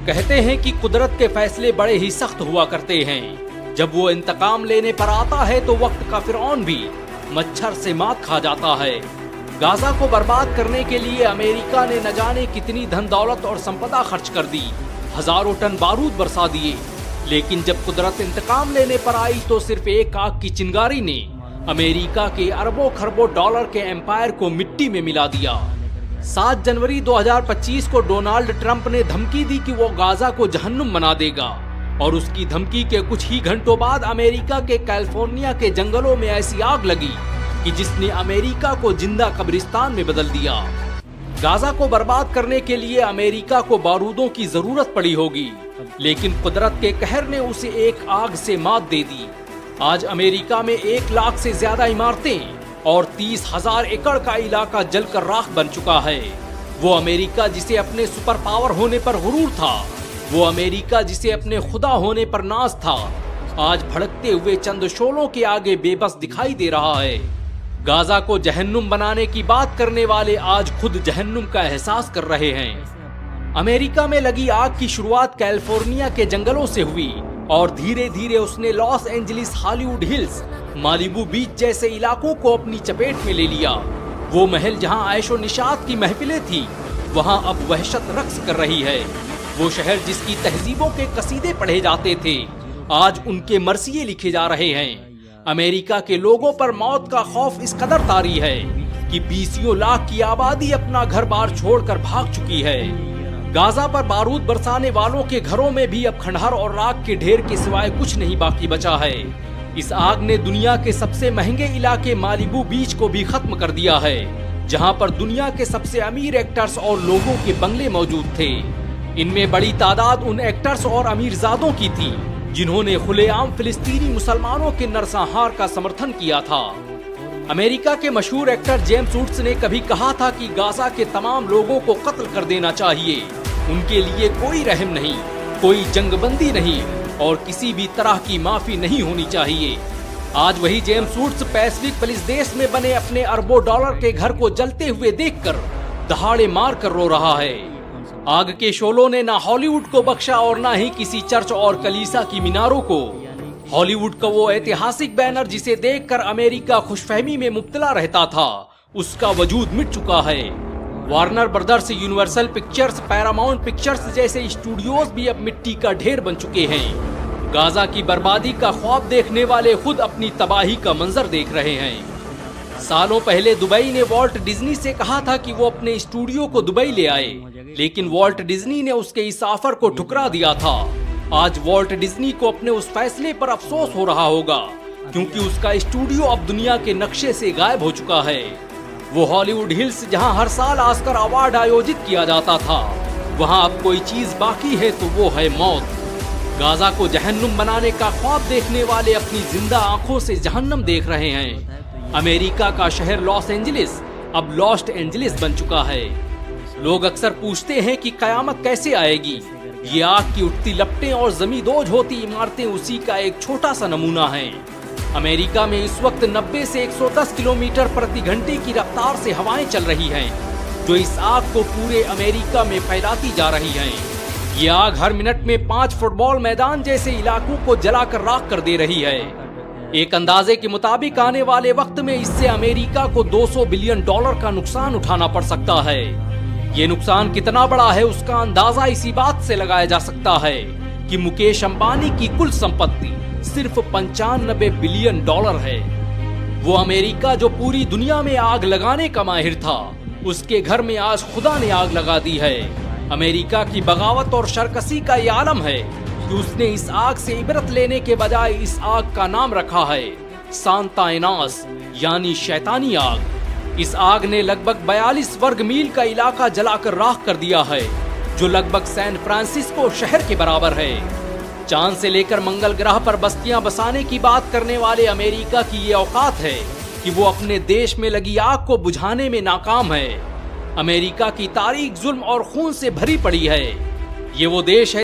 कहते हैं कि कुदरत के फैसले बड़े ही सख्त हुआ करते हैं। जब वो इंतकाम लेने पर आता है तो वक्त का फिरौन भी मच्छर से मात खा जाता है। गाजा को बर्बाद करने के लिए अमेरिका ने न जाने कितनी धन दौलत और संपदा खर्च कर दी, हजारों टन बारूद बरसा दिए, लेकिन जब कुदरत इंतकाम लेने पर आई तो सिर्फ एक आग की चिंगारी ने अमेरिका के अरबों खरबों डॉलर के एम्पायर को मिट्टी में मिला दिया। 7 जनवरी 2025 को डोनाल्ड ट्रंप ने धमकी दी कि वो गाजा को जहन्नुम बना देगा, और उसकी धमकी के कुछ ही घंटों बाद अमेरिका के कैलिफोर्निया के जंगलों में ऐसी आग लगी कि जिसने अमेरिका को जिंदा कब्रिस्तान में बदल दिया। गाजा को बर्बाद करने के लिए अमेरिका को बारूदों की जरूरत पड़ी होगी, लेकिन कुदरत के कहर ने उसे एक आग से मात दे दी। आज अमेरिका में 1 लाख से ज्यादा इमारतें और 30,000 एकड़ का इलाका जलकर राख बन चुका है। वो अमेरिका जिसे अपने सुपर पावर होने पर गुरूर था, वो अमेरिका जिसे अपने खुदा होने पर नाज था, आज भड़कते हुए चंद शोलों के आगे बेबस दिखाई दे रहा है। गाजा को जहन्नुम बनाने की बात करने वाले आज खुद जहन्नुम का एहसास कर रहे हैं। अमेरिका में लगी आग की शुरुआत कैलिफोर्निया के जंगलों से हुई और धीरे धीरे उसने Los Angeles, Hollywood Hills, Malibu Beach जैसे इलाकों को अपनी चपेट में ले लिया। वो महल जहां ऐशो निशात की महफिलें थी, वहां अब वहशत रक्स कर रही है। वो शहर जिसकी तहजीबों के कसीदे पढ़े जाते थे, आज उनके मरसिये लिखे जा रहे हैं। अमेरिका के लोगों पर मौत का खौफ इस कदर तारी है कि 20 लाख की आबादी अपना घर बार छोड़कर भाग चुकी है। गाजा पर बारूद बरसाने वालों के घरों में भी अब खंडहर और राख के ढेर के सिवाय कुछ नहीं बाकी बचा है। इस आग ने दुनिया के सबसे महंगे इलाके मालिबू बीच को भी खत्म कर दिया है, जहां पर दुनिया के सबसे अमीर एक्टर्स और लोगों के बंगले मौजूद थे। इनमें बड़ी तादाद उन एक्टर्स और अमीरजादों की थी जिन्होंने खुलेआम फिलिस्तीनी मुसलमानों के नरसंहार का समर्थन किया था। अमेरिका के मशहूर एक्टर जेम्स वुड्स ने कभी कहा था कि गाजा के तमाम लोगों को कत्ल कर देना चाहिए। उनके लिए कोई रहम नहीं, कोई जंगबंदी नहीं और किसी भी तरह की माफी नहीं होनी चाहिए। आज वही जेम्स वुड्स पैसिफिक पुलिस देश में बने अपने अरबों डॉलर के घर को जलते हुए देखकर दहाड़े मार कर रो रहा है। आग के शोलों ने ना हॉलीवुड को बख्शा और ना ही किसी चर्च और कलीसा की मीनारों को। हॉलीवुड का वो ऐतिहासिक बैनर जिसे देखकर अमेरिका खुशफहमी में मुब्तला रहता था, उसका वजूद मिट चुका है। Warner brothers, universal pictures, Paramount pictures जैसे स्टूडियोज भी अब मिट्टी का ढेर बन चुके हैं। गाजा की बर्बादी का ख्वाब देखने वाले खुद अपनी तबाही का मंजर देख रहे हैं। सालों पहले दुबई ने वॉल्ट डिज्नी से कहा था कि वो अपने स्टूडियो को दुबई ले आए, लेकिन वॉल्ट डिज्नी ने उसके इस ऑफर को ठुकरा दिया था। आज वॉल्ट डिज्नी को अपने उस फैसले पर अफसोस हो रहा होगा, क्योंकि उसका स्टूडियो अब दुनिया के नक्शे से गायब हो चुका है। वो हॉलीवुड हिल्स जहां हर साल ऑस्कर अवार्ड आयोजित किया जाता था, वहां अब कोई चीज बाकी है तो वो है मौत। गाजा को जहन्नुम बनाने का ख्वाब देखने वाले अपनी जिंदा आंखों से जहन्नम देख रहे हैं। अमेरिका का शहर लॉस एंजलिस अब लॉस्ट एंजलिस बन चुका है। लोग अक्सर पूछते हैं कि कयामत कैसे आएगी। ये आग की उठती लपटें और जमींदोज होती इमारतें उसी का एक छोटा सा नमूना है। अमेरिका में इस वक्त 90 से 110 किलोमीटर प्रति घंटे की रफ्तार से हवाएं चल रही हैं, जो इस आग को पूरे अमेरिका में फैलाती जा रही हैं। ये आग हर मिनट में 5 फुटबॉल मैदान जैसे इलाकों को जलाकर राख कर दे रही है। एक अंदाजे के मुताबिक आने वाले वक्त में इससे अमेरिका को $200 बिलियन का नुकसान उठाना पड़ सकता है। ये नुकसान कितना बड़ा है उसका अंदाजा इसी बात से लगाया जा सकता है कि मुकेश अंबानी की कुल संपत्ति सिर्फ $95 बिलियन है। वो अमेरिका जो पूरी दुनिया में आग लगाने का माहिर था, उसके घर में आज खुदा ने आग लगा दी है। अमेरिका की बगावत और शरकसी का ये आलम है कि उसने इस आग से इबरत लेने के बजाय इस आग का नाम रखा है सांता एनास, यानी शैतानी आग। इस आग ने लगभग 42 वर्ग मील का इलाका जलाकर राख कर दिया है, जो लगभग सैन फ्रांसिस्को शहर के बराबर है। चांद से लेकर मंगल ग्रह पर बस्तियां बसाने की बात करने वाले अमेरिका की ये औकात है कि वो अपने देश में लगी आग को बुझाने में नाकाम है। अमेरिका की तारीख जुल्म और खून से भरी पड़ी है। ये वो देश है